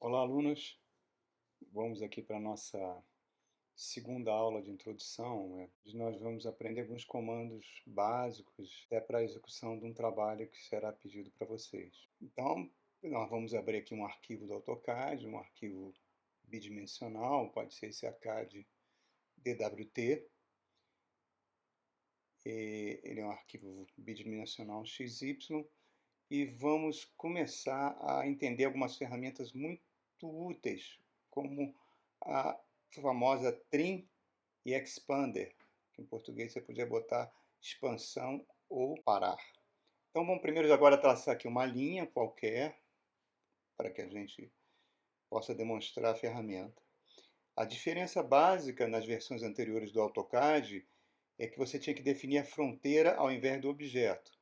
Olá, alunos. Vamos aqui para a nossa segunda aula de introdução, onde nós vamos aprender alguns comandos básicos até para a execução de um trabalho que será pedido para vocês. Então, nós vamos abrir aqui um arquivo do AutoCAD, um arquivo bidimensional, pode ser esse ACAD DWT. Ele é um arquivo bidimensional XY e vamos começar a entender algumas ferramentas muito úteis, como a famosa Trim e Expander, que em português você podia botar expansão ou parar. Então vamos primeiro agora traçar aqui uma linha qualquer, para que a gente possa demonstrar a ferramenta. A diferença básica nas versões anteriores do AutoCAD é que você tinha que definir a fronteira ao invés do objeto.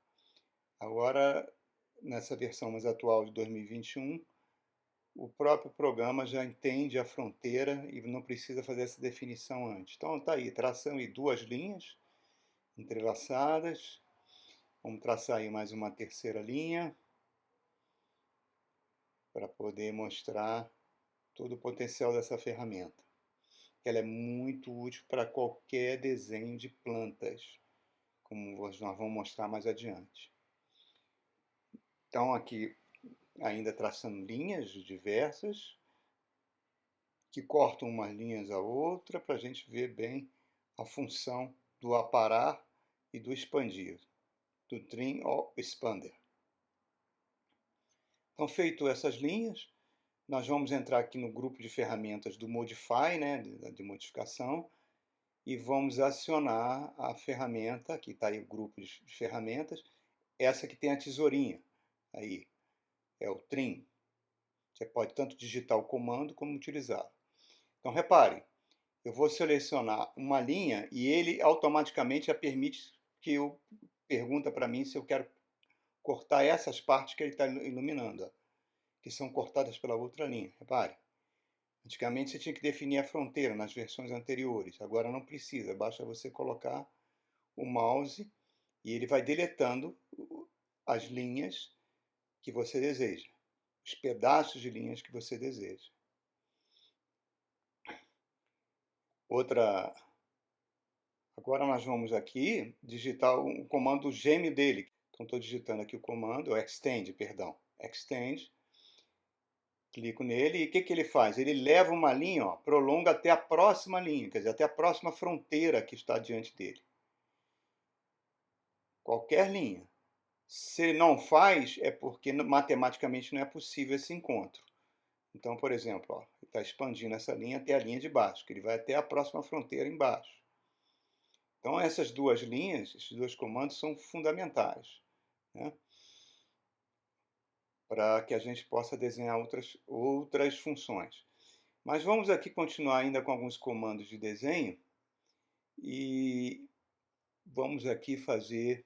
Agora, nessa versão mais atual de 2021, o próprio programa já entende a fronteira e não precisa fazer essa definição antes. Então está aí, traçando aí duas linhas entrelaçadas. Vamos traçar aí mais uma terceira linha para poder mostrar todo o potencial dessa ferramenta. Ela é muito útil para qualquer desenho de plantas, como nós vamos mostrar mais adiante. Então aqui ainda traçando linhas diversas, que cortam umas linhas a outra, para a gente ver bem a função do aparar e do expandir, do trim ou expander. Então, feito essas linhas, nós vamos entrar aqui no grupo de ferramentas do Modify, de modificação, e vamos acionar a ferramenta, aqui está aí o grupo de ferramentas, essa que tem a tesourinha, aí, é o trim. Você pode tanto digitar o comando como utilizá-lo. Então, repare, eu vou selecionar uma linha e ele automaticamente já permite que eu pergunta para mim se eu quero cortar essas partes que ele está iluminando, que são cortadas pela outra linha. Repare, antigamente você tinha que definir a fronteira nas versões anteriores, agora não precisa, basta você colocar o mouse e ele vai deletando as linhas que você deseja, os pedaços de linhas que você deseja. Agora nós vamos aqui digitar o comando gêmeo dele. Então estou digitando aqui o comando, extend, clico nele e o que ele faz? Ele leva uma linha, prolonga até a próxima linha, quer dizer, até a próxima fronteira que está diante dele. Qualquer linha. Se ele não faz, é porque matematicamente não é possível esse encontro. Então, por exemplo, ele está expandindo essa linha até a linha de baixo, que ele vai até a próxima fronteira embaixo. Então, essas duas linhas, esses dois comandos são fundamentais, né, para que a gente possa desenhar outras funções. Mas vamos aqui continuar ainda com alguns comandos de desenho e vamos aqui fazer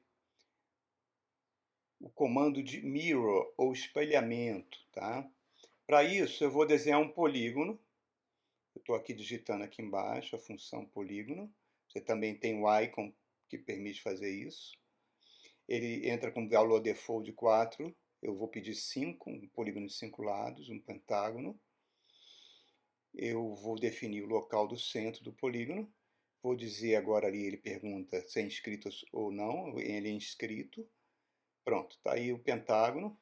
o comando de mirror, ou espelhamento. Tá? Para isso, eu vou desenhar um polígono. Eu estou aqui digitando aqui embaixo a função polígono. Você também tem o icon que permite fazer isso. Ele entra com valor default de 4. Eu vou pedir 5, um polígono de 5 lados, um pentágono. Eu vou definir o local do centro do polígono. Vou dizer agora ali, ele pergunta se é inscrito ou não. Ele é inscrito. Pronto, está aí o pentágono.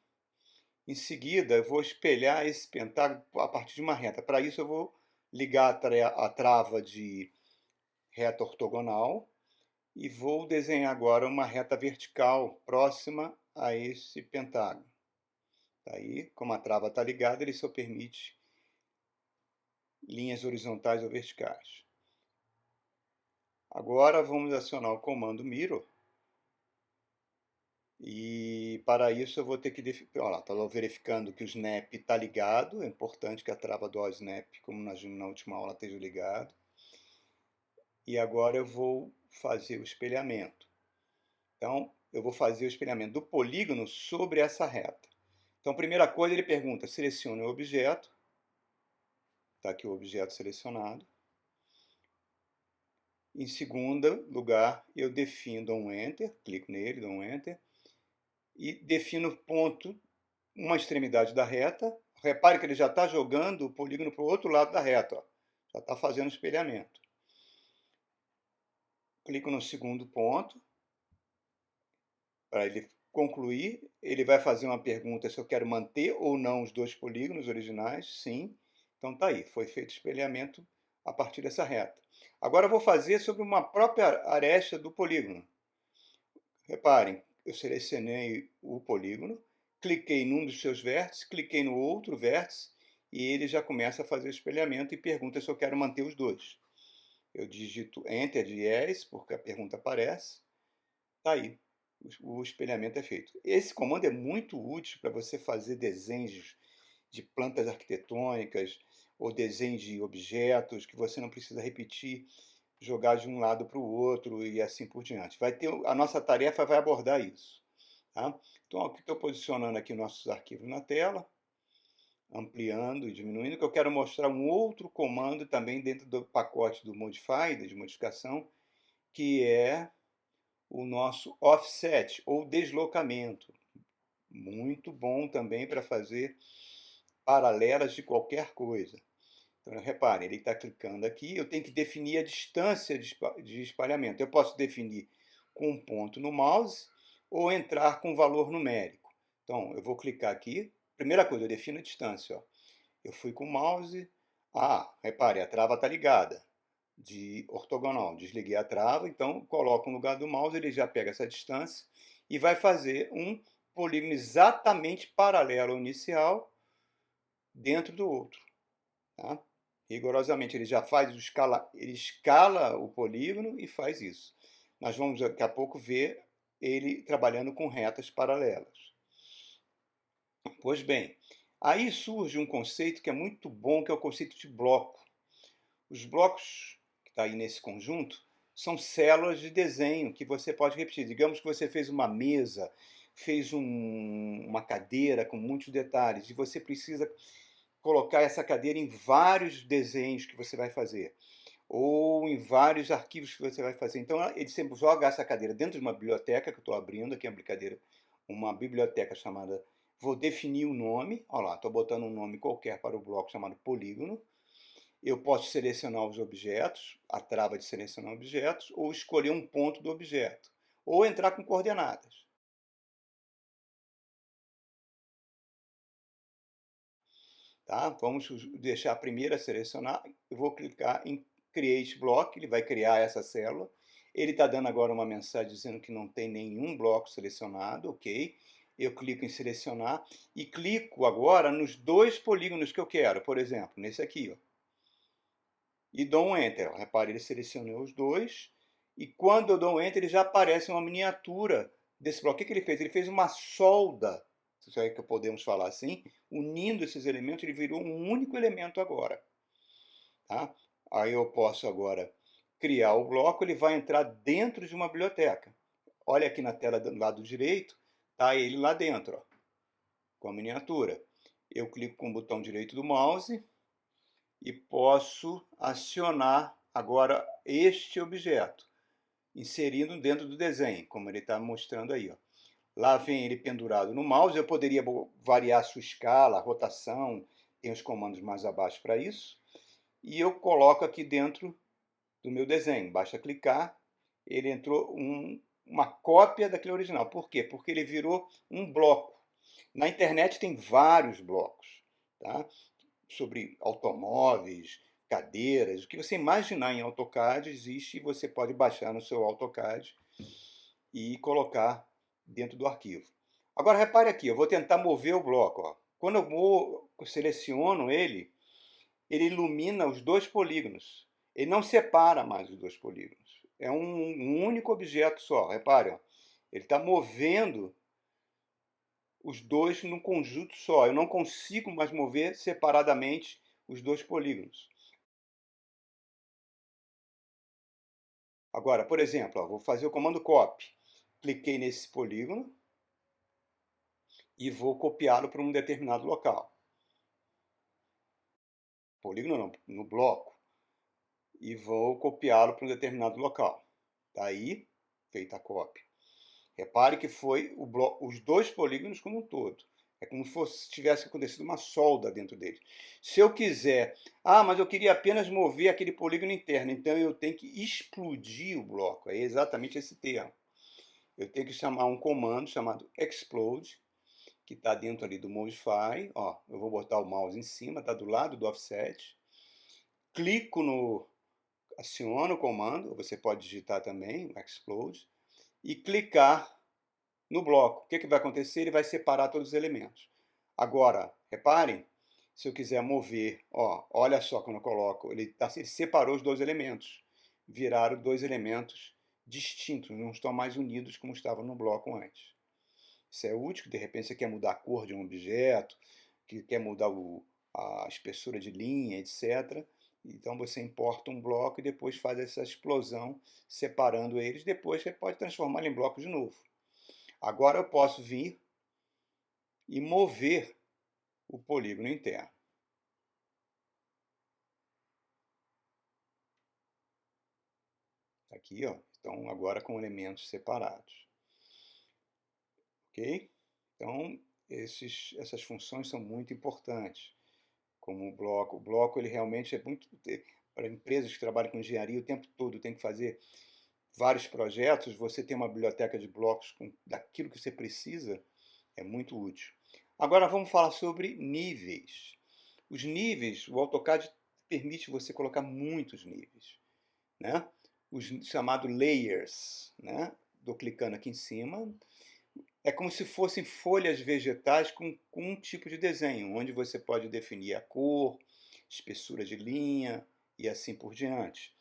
Em seguida, eu vou espelhar esse pentágono a partir de uma reta. Para isso, eu vou ligar a trava de reta ortogonal e vou desenhar agora uma reta vertical próxima a esse pentágono. Aí, como a trava está ligada, ele só permite linhas horizontais ou verticais. Agora vamos acionar o comando mirror. E para isso eu vou ter que estou verificando que o snap está ligado. É importante que a trava do snap, como nós vimos na última aula, esteja ligado. E agora eu vou fazer o espelhamento. Então, eu vou fazer o espelhamento do polígono sobre essa reta. Então, primeira coisa, ele pergunta, selecione o objeto. Está aqui o objeto selecionado. Em segundo lugar, eu defino, dou um Enter, clico nele, dou um Enter. E defino ponto, uma extremidade da reta, repare que ele já está jogando o polígono para o outro lado da reta, ó. Já está fazendo espelhamento. Clico no segundo ponto, para ele concluir. Ele vai fazer uma pergunta se eu quero manter ou não os dois polígonos originais. Sim. Então está aí, foi feito espelhamento a partir dessa reta. Agora eu vou fazer sobre uma própria aresta do polígono. Reparem, eu selecionei o polígono, cliquei num dos seus vértices, cliquei no outro vértice e ele já começa a fazer o espelhamento e pergunta se eu quero manter os dois. Eu digito Enter de yes, porque a pergunta aparece. Está aí, o espelhamento é feito. Esse comando é muito útil para você fazer desenhos de plantas arquitetônicas ou desenhos de objetos que você não precisa repetir, jogar de um lado para o outro e assim por diante. A nossa tarefa vai abordar isso. Tá? Então, aqui estou posicionando aqui nossos arquivos na tela, ampliando e diminuindo, que eu quero mostrar um outro comando também dentro do pacote do Modify, de modificação, que é o nosso offset, ou deslocamento. Muito bom também para fazer paralelas de qualquer coisa. Então, repare, ele está clicando aqui, eu tenho que definir a distância de espalhamento. Eu posso definir com um ponto no mouse ou entrar com valor numérico. Então, eu vou clicar aqui. Primeira coisa, eu defino a distância. Ó. Eu fui com o mouse. Repare, a trava está ligada. De ortogonal. Desliguei a trava, então coloco no lugar do mouse, ele já pega essa distância e vai fazer um polígono exatamente paralelo ao inicial dentro do outro. Tá? Rigorosamente, ele já faz ele escala o polígono e faz isso. Nós vamos daqui a pouco ver ele trabalhando com retas paralelas. Pois bem, aí surge um conceito que é muito bom, que é o conceito de bloco. Os blocos que está aí nesse conjunto são células de desenho que você pode repetir. Digamos que você fez uma mesa, fez uma cadeira com muitos detalhes e você precisa colocar essa cadeira em vários desenhos que você vai fazer ou em vários arquivos que você vai fazer. Então, ele sempre joga essa cadeira dentro de uma biblioteca que eu estou abrindo aqui, uma biblioteca chamada... Vou definir o nome. Olha lá, estou botando um nome qualquer para o bloco chamado polígono. Eu posso selecionar os objetos, a trava de selecionar objetos, ou escolher um ponto do objeto, ou entrar com coordenadas. Tá? Vamos deixar a primeira selecionar. Eu vou clicar em Create Block, ele vai criar essa célula. Ele está dando agora uma mensagem dizendo que não tem nenhum bloco selecionado, ok? Eu clico em selecionar e clico agora nos dois polígonos que eu quero, por exemplo, nesse aqui, ó. E dou um Enter. Repare, ele selecionou os dois. E quando eu dou um Enter, ele já aparece uma miniatura desse bloco. O que ele fez? Ele fez uma solda, se é que podemos falar assim, unindo esses elementos, ele virou um único elemento agora. Tá? Aí eu posso agora criar o bloco, ele vai entrar dentro de uma biblioteca. Olha aqui na tela do lado direito, está ele lá dentro, ó, com a miniatura. Eu clico com o botão direito do mouse e posso acionar agora este objeto, inserindo dentro do desenho, como ele está mostrando aí. Ó. Lá vem ele pendurado no mouse, eu poderia variar sua escala, a rotação, tem os comandos mais abaixo para isso, e eu coloco aqui dentro do meu desenho, basta clicar, ele entrou uma cópia daquele original. Por quê? Porque ele virou um bloco. Na internet tem vários blocos, tá? Sobre automóveis, cadeiras, o que você imaginar em AutoCAD existe e você pode baixar no seu AutoCAD e colocar dentro do arquivo. Agora repare aqui, eu vou tentar mover o bloco. Ó. Quando eu seleciono ele, ele ilumina os dois polígonos. Ele não separa mais os dois polígonos. É um único objeto só. Repare, ó. Ele está movendo os dois num conjunto só. Eu não consigo mais mover separadamente os dois polígonos. Agora, por exemplo, ó, vou fazer o comando copy. Cliquei nesse polígono e vou copiá-lo para um determinado local. Polígono não, no bloco. E vou copiá-lo para um determinado local. Está aí, feita a cópia. Repare que foi os dois polígonos como um todo. É como se tivesse acontecido uma solda dentro dele. Se eu quiser, mas eu queria apenas mover aquele polígono interno, então eu tenho que explodir o bloco. É exatamente esse termo. Eu tenho que chamar um comando chamado explode, que está dentro ali do Modify. Ó, eu vou botar o mouse em cima, está do lado do offset. Clico no, aciono o comando, você pode digitar também, explode, e clicar no bloco. O que vai acontecer? Ele vai separar todos os elementos. Agora, reparem, se eu quiser mover, ó, olha só quando eu coloco, ele separou os dois elementos, viraram dois elementos distintos, não estão mais unidos como estavam no bloco antes. Isso é útil, de repente você quer mudar a cor de um objeto, que quer mudar a espessura de linha, etc. Então você importa um bloco e depois faz essa explosão separando eles. Depois você pode transformar em bloco de novo. Agora eu posso vir e mover o polígono interno. Aqui, ó, estão agora com elementos separados. Ok? Então, essas funções são muito importantes. Como o bloco ele realmente é muito... Para empresas que trabalham com engenharia o tempo todo, tem que fazer vários projetos, você tem uma biblioteca de blocos daquilo que você precisa, é muito útil. Agora vamos falar sobre níveis. Os níveis, o AutoCAD permite você colocar muitos níveis, né? Os chamados layers, né? Estou clicando aqui em cima. É como se fossem folhas vegetais com um tipo de desenho, onde você pode definir a cor, espessura de linha e assim por diante.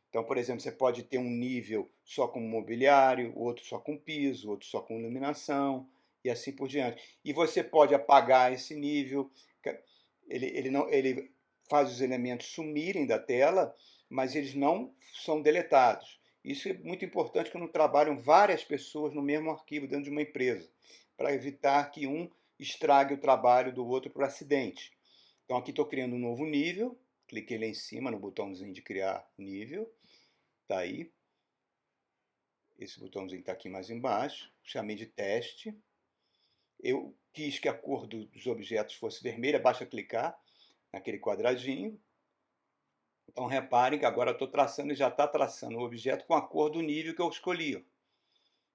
Então, por exemplo, você pode ter um nível só com mobiliário, outro só com piso, outro só com iluminação e assim por diante. E você pode apagar esse nível, ele faz os elementos sumirem da tela, mas eles não são deletados. Isso é muito importante quando trabalham várias pessoas no mesmo arquivo dentro de uma empresa, para evitar que um estrague o trabalho do outro por acidente. Então aqui estou criando um novo nível, cliquei lá em cima no botãozinho de criar nível, está aí. Esse botãozinho está aqui mais embaixo, chamei de teste. Eu quis que a cor dos objetos fosse vermelha, basta clicar naquele quadradinho. Então reparem que agora estou traçando e já está traçando o objeto com a cor do nível que eu escolhi.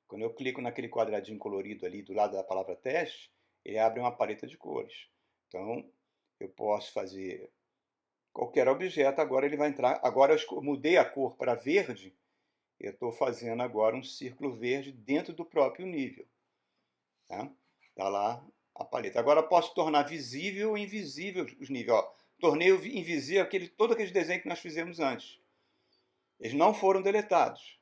Quando eu clico naquele quadradinho colorido ali do lado da palavra teste, ele abre uma paleta de cores. Então eu posso fazer qualquer objeto, agora ele vai entrar. Agora eu mudei a cor para verde, eu estou fazendo agora um círculo verde dentro do próprio nível. Tá lá a paleta. Agora eu posso tornar visível ou invisível os níveis. Ó, tornei invisível todo aquele desenho que nós fizemos antes. Eles não foram deletados.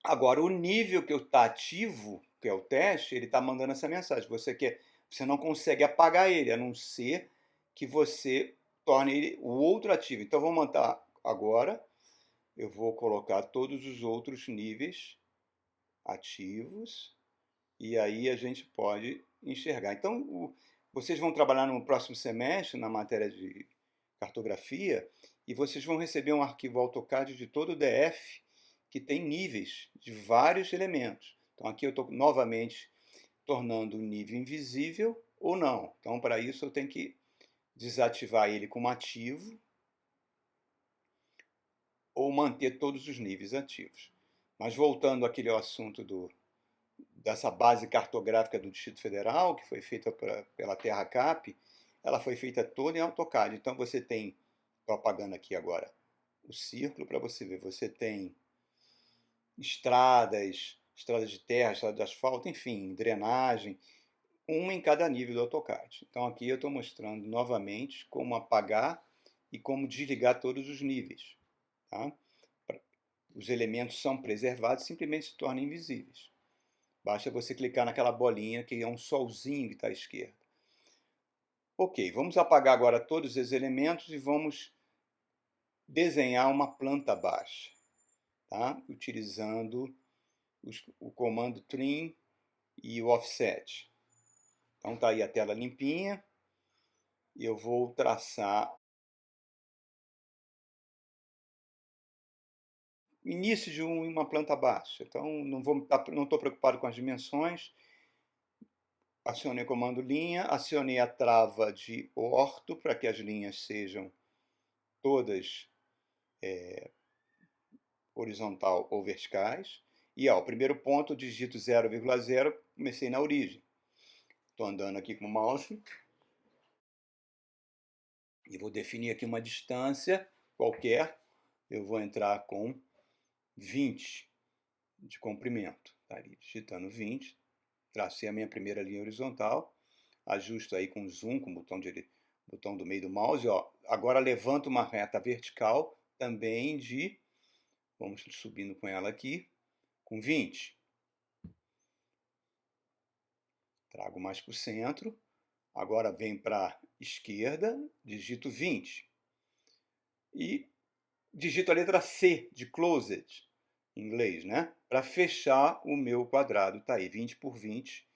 Agora, o nível que está ativo, que é o teste, ele está mandando essa mensagem. Você não consegue apagar ele, a não ser que você torne ele o outro ativo. Então, vou montar agora. Eu vou colocar todos os outros níveis ativos. E aí a gente pode enxergar. Então, vocês vão trabalhar no próximo semestre, na matéria de cartografia, e vocês vão receber um arquivo AutoCAD de todo o DF que tem níveis de vários elementos. Então, aqui eu estou novamente tornando o nível invisível ou não. Então, para isso, eu tenho que desativar ele como ativo ou manter todos os níveis ativos. Mas voltando àquele assunto dessa base cartográfica do Distrito Federal, que foi feita pela TerraCap, ela foi feita toda em AutoCAD. Então você tem, estou apagando aqui agora o círculo para você ver, você tem estradas de terra, estradas de asfalto, enfim, drenagem, uma em cada nível do AutoCAD. Então aqui eu estou mostrando novamente como apagar e como desligar todos os níveis. Tá? Os elementos são preservados, simplesmente se tornam invisíveis. Basta você clicar naquela bolinha que é um solzinho que está à esquerda. Ok, vamos apagar agora todos os elementos e vamos desenhar uma planta baixa, tá? Utilizando o comando trim e o offset. Então está aí a tela limpinha e eu vou traçar o início de uma planta baixa. Então não estou preocupado com as dimensões. Acionei o comando linha, acionei a trava de orto para que as linhas sejam todas horizontal ou verticais. E o primeiro ponto, digito 0,0, comecei na origem. Estou andando aqui com o mouse e vou definir aqui uma distância qualquer. Eu vou entrar com 20 de comprimento. Tá ali, digitando 20, tracei a minha primeira linha horizontal, ajusto aí com zoom, com o botão do meio do mouse. Agora levanto uma reta vertical também de, vamos subindo com ela aqui, com 20. Trago mais para o centro. Agora venho para a esquerda, digito 20. E digito a letra C de closed, em inglês, né? Para fechar o meu quadrado. Está aí, 20 por 20.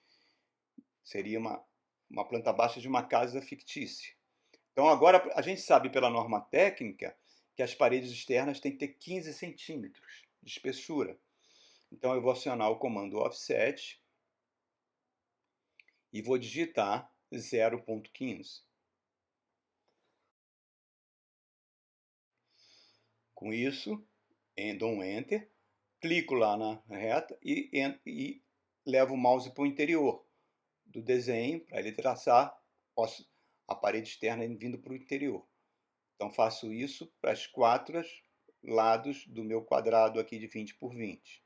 Seria uma planta baixa de uma casa fictícia. Então agora a gente sabe pela norma técnica que as paredes externas têm que ter 15 centímetros de espessura. Então eu vou acionar o comando offset e vou digitar 0,15. Com isso, dou um Enter, clico lá na reta e levo o mouse para o interior do desenho, para ele traçar a parede externa vindo para o interior. Então faço isso para os 4 lados do meu quadrado aqui de 20 por 20.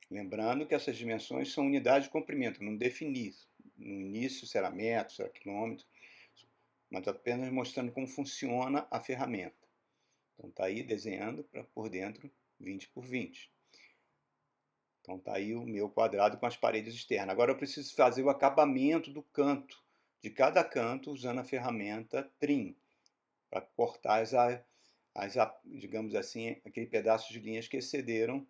Lembrando que essas dimensões são unidades de comprimento, não defini no início será metro, será quilômetro, mas apenas mostrando como funciona a ferramenta. Então está aí desenhando por dentro 20 por 20. Então está aí o meu quadrado com as paredes externas. Agora eu preciso fazer o acabamento do canto, de cada canto, usando a ferramenta Trim, para cortar digamos assim, aquele pedaço de linhas que excederam,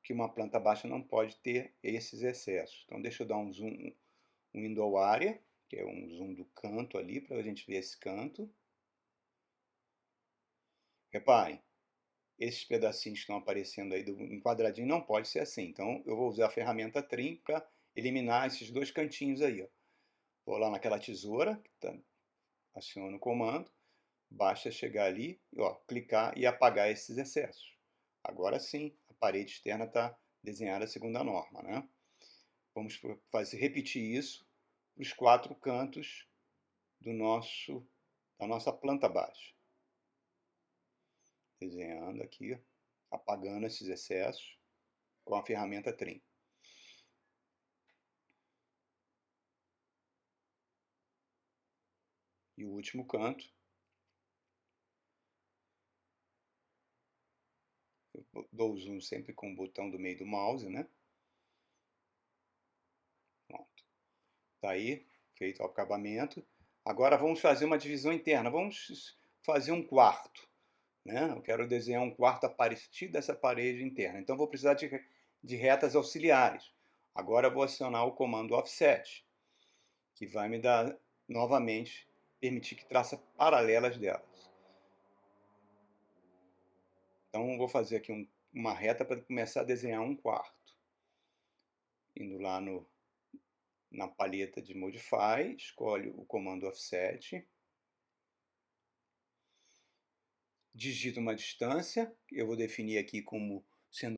que uma planta baixa não pode ter esses excessos. Então deixa eu dar um zoom, um window area, que é um zoom do canto ali, para a gente ver esse canto. Reparem, esses pedacinhos que estão aparecendo aí em quadradinho não pode ser assim. Então eu vou usar a ferramenta Trim para eliminar esses dois cantinhos aí. Vou lá naquela tesoura, aciono o comando, basta chegar ali, clicar e apagar esses excessos. Agora sim, a parede externa está desenhada segundo a norma, né? Vamos repetir isso para os 4 cantos da nossa planta baixa. Desenhando aqui, apagando esses excessos com a ferramenta Trim. E o último canto, eu dou o zoom sempre com o botão do meio do mouse, né? Pronto. Está aí, feito o acabamento. Agora vamos fazer uma divisão interna. Vamos fazer um quarto, né? Eu quero desenhar um quarto a partir dessa parede interna. Então vou precisar de retas auxiliares. Agora vou acionar o comando Offset, que vai me dar novamente, permitir que traça paralelas delas. Então vou fazer aqui uma reta para começar a desenhar um quarto. Indo lá na palheta de Modify, escolhe o comando Offset, digito uma distância, eu vou definir aqui como sendo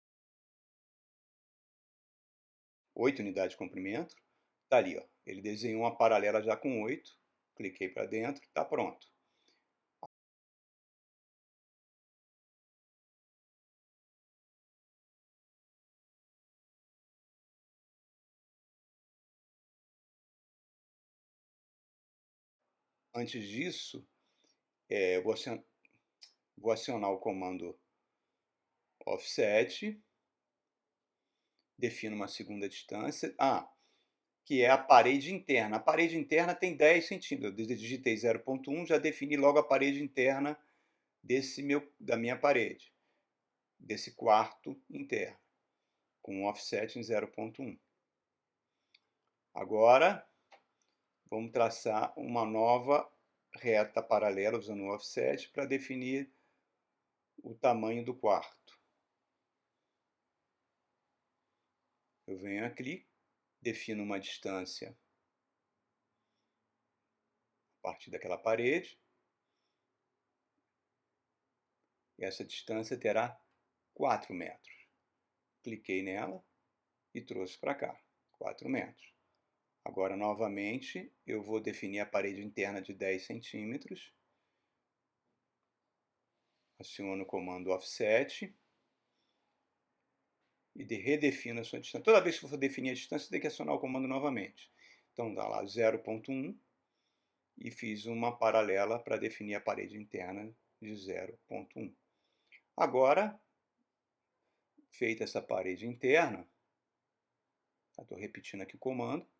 8 unidades de comprimento. Está ali, ele desenhou uma paralela já com 8, cliquei para dentro, está pronto. Antes disso, vou acionar o comando Offset, defino uma segunda distância, que é a parede interna. A parede interna tem 10 centímetros, eu digitei 0,1, já defini logo a parede interna da minha parede, desse quarto interno, com um offset em 0,1. Agora, vamos traçar uma nova reta paralela usando o offset para definir o tamanho do quarto. Eu venho aqui, defino uma distância a partir daquela parede. E essa distância terá 4 metros. Cliquei nela e trouxe para cá, 4 metros. Agora, novamente, eu vou definir a parede interna de 10 centímetros. Aciono o comando offset e redefino a sua distância. Toda vez que for definir a distância, tem que acionar o comando novamente. Então, dá lá 0,1 e fiz uma paralela para definir a parede interna de 0,1. Agora, feita essa parede interna, estou repetindo aqui o comando.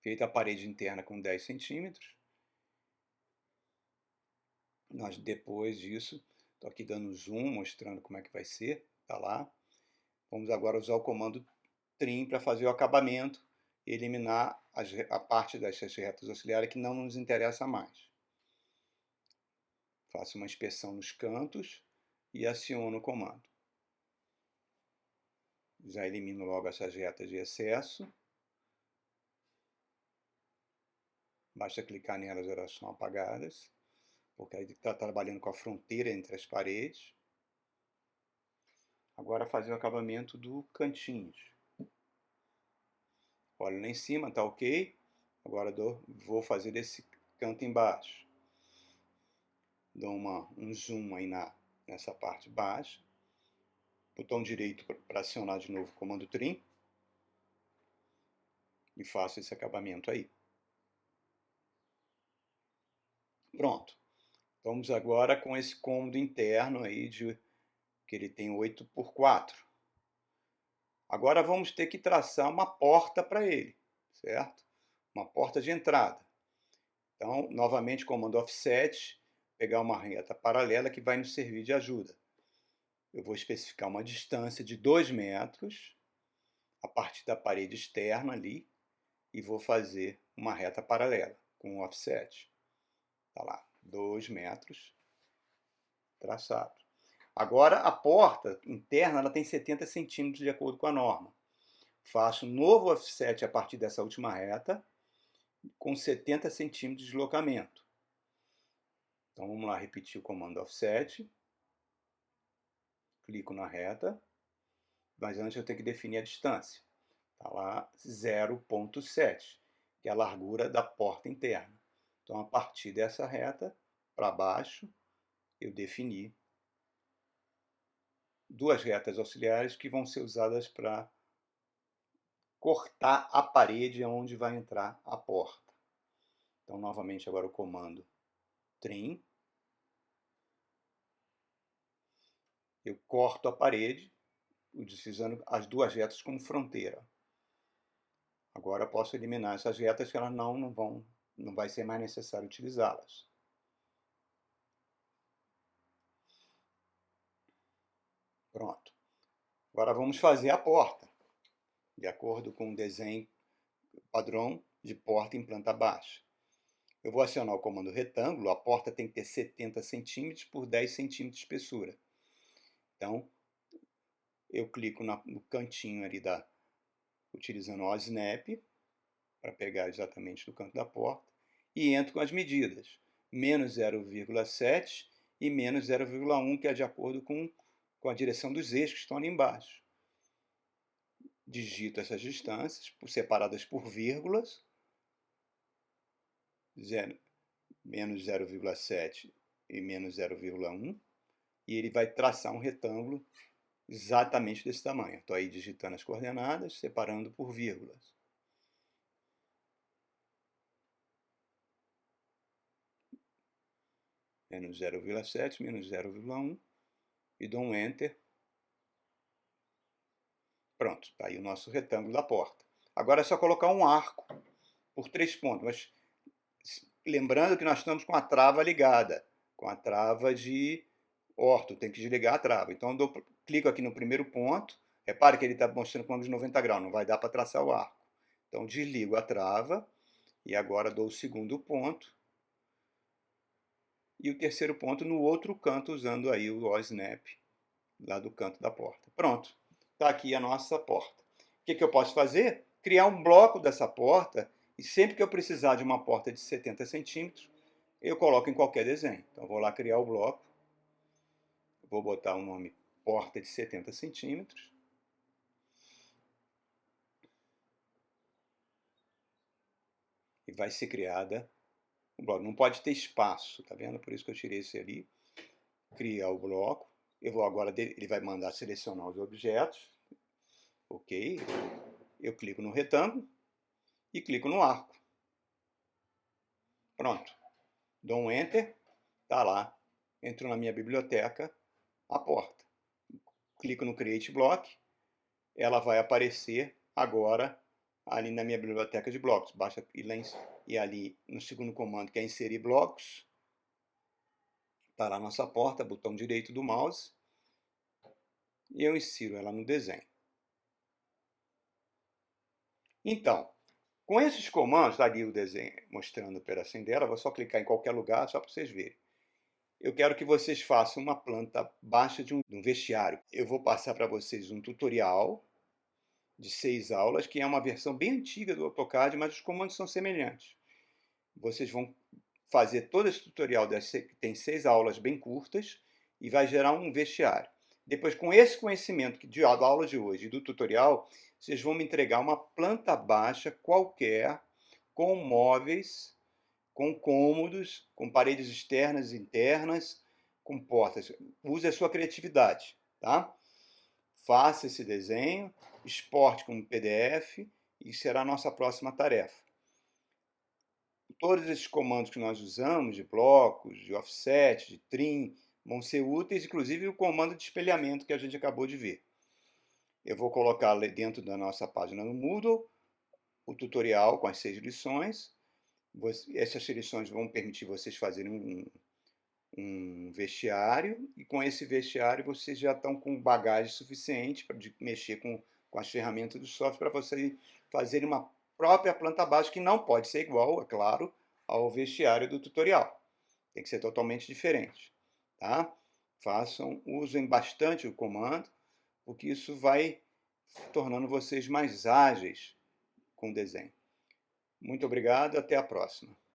Feita a parede interna com 10 centímetros. Nós, depois disso, estou aqui dando zoom, mostrando como é que vai ser. Está lá. Vamos agora usar o comando trim para fazer o acabamento e eliminar a parte dessas retas auxiliares que não nos interessa mais. Faço uma inspeção nos cantos e aciono o comando. Já elimino logo essas retas de excesso. Basta clicar nelas, elas são apagadas, porque aí está trabalhando com a fronteira entre as paredes. Agora fazer o acabamento do cantinhos. Olho lá em cima, está ok. Agora vou fazer esse canto embaixo. Dou um zoom aí nessa parte baixa. Botão direito para acionar de novo o comando trim. E faço esse acabamento aí. Pronto. Vamos agora com esse cômodo interno aí que ele tem 8 por 4. Agora vamos ter que traçar uma porta para ele, certo? Uma porta de entrada. Então, novamente, comando offset, pegar uma reta paralela que vai nos servir de ajuda. Eu vou especificar uma distância de 2 metros a partir da parede externa ali e vou fazer uma reta paralela com o offset. Está lá, 2 metros traçado. Agora, a porta interna ela tem 70 centímetros de acordo com a norma. Faço um novo offset a partir dessa última reta, com 70 centímetros de deslocamento. Então, vamos lá repetir o comando offset. Clico na reta, mas antes eu tenho que definir a distância. Está lá 0,7, que é a largura da porta interna. Então, a partir dessa reta, para baixo, eu defini duas retas auxiliares que vão ser usadas para cortar a parede onde vai entrar a porta. Então, novamente, agora o comando trim. Eu corto a parede, utilizando as duas retas como fronteira. Agora posso eliminar essas retas que elas não vai ser mais necessário utilizá-las. Pronto. Agora vamos fazer a porta, de acordo com o desenho padrão de porta em planta baixa. Eu vou acionar o comando retângulo, a porta tem que ter 70 centímetros por 10 centímetros de espessura. Então, eu clico no cantinho ali utilizando o snap, para pegar exatamente no canto da porta, e entro com as medidas, menos 0,7 e menos 0,1, que é de acordo com a direção dos eixos que estão ali embaixo. Digito essas distâncias, separadas por vírgulas, menos 0,7 e menos 0,1, e ele vai traçar um retângulo exatamente desse tamanho. Estou aí digitando as coordenadas, separando por vírgulas. Menos 0,7, menos 0,1, e dou um Enter. Pronto, está aí o nosso retângulo da porta. Agora é só colocar um arco por 3 pontos, mas lembrando que nós estamos com a trava ligada, com a trava de orto, tem que desligar a trava. Então eu clico aqui no primeiro ponto, repare que ele está mostrando com ângulo de 90 graus, não vai dar para traçar o arco. Então desligo a trava e agora dou o segundo ponto e o terceiro ponto no outro canto, usando aí o OSNAP, lá do canto da porta. Pronto, está aqui a nossa porta. O que eu posso fazer? Criar um bloco dessa porta, e sempre que eu precisar de uma porta de 70 centímetros, eu coloco em qualquer desenho. Então, vou lá criar o bloco, vou botar o nome porta de 70 centímetros, e vai ser criada o bloco. Não pode ter espaço, tá vendo? Por isso que eu tirei esse ali. Criar o bloco. Eu vou agora, ele vai mandar selecionar os objetos. Ok. Eu clico no retângulo e clico no arco. Pronto. Dou um Enter. Tá lá. Entrou na minha biblioteca a porta. Clico no Create Block. Ela vai aparecer agora ali na minha biblioteca de blocos. Basta ir ali no segundo comando, que é inserir blocos. Está lá a nossa porta, botão direito do mouse. E eu insiro ela no desenho. Então, com esses comandos, está ali o desenho mostrando o pedacinho dela, vou só clicar em qualquer lugar, só para vocês verem. Eu quero que vocês façam uma planta baixa de um vestiário. Eu vou passar para vocês um tutorial de 6 aulas, que é uma versão bem antiga do AutoCAD, mas os comandos são semelhantes. Vocês vão fazer todo esse tutorial, tem 6 aulas bem curtas, e vai gerar um vestiário. Depois, com esse conhecimento da aula de hoje e do tutorial, vocês vão me entregar uma planta baixa qualquer, com móveis, com cômodos, com paredes externas e internas, com portas. Use a sua criatividade, tá? Faça esse desenho, exporte como PDF e será a nossa próxima tarefa. Todos esses comandos que nós usamos, de blocos, de offset, de trim, vão ser úteis, inclusive o comando de espelhamento que a gente acabou de ver. Eu vou colocar ali dentro da nossa página no Moodle o tutorial com as 6 lições. Essas lições vão permitir vocês fazerem um vestiário, e com esse vestiário vocês já estão com bagagem suficiente para mexer com as ferramentas do software para vocês fazerem uma própria planta baixa, que não pode ser igual, é claro, ao vestiário do tutorial. Tem que ser totalmente diferente. Tá? Usem bastante o comando, porque isso vai tornando vocês mais ágeis com o desenho. Muito obrigado, até a próxima.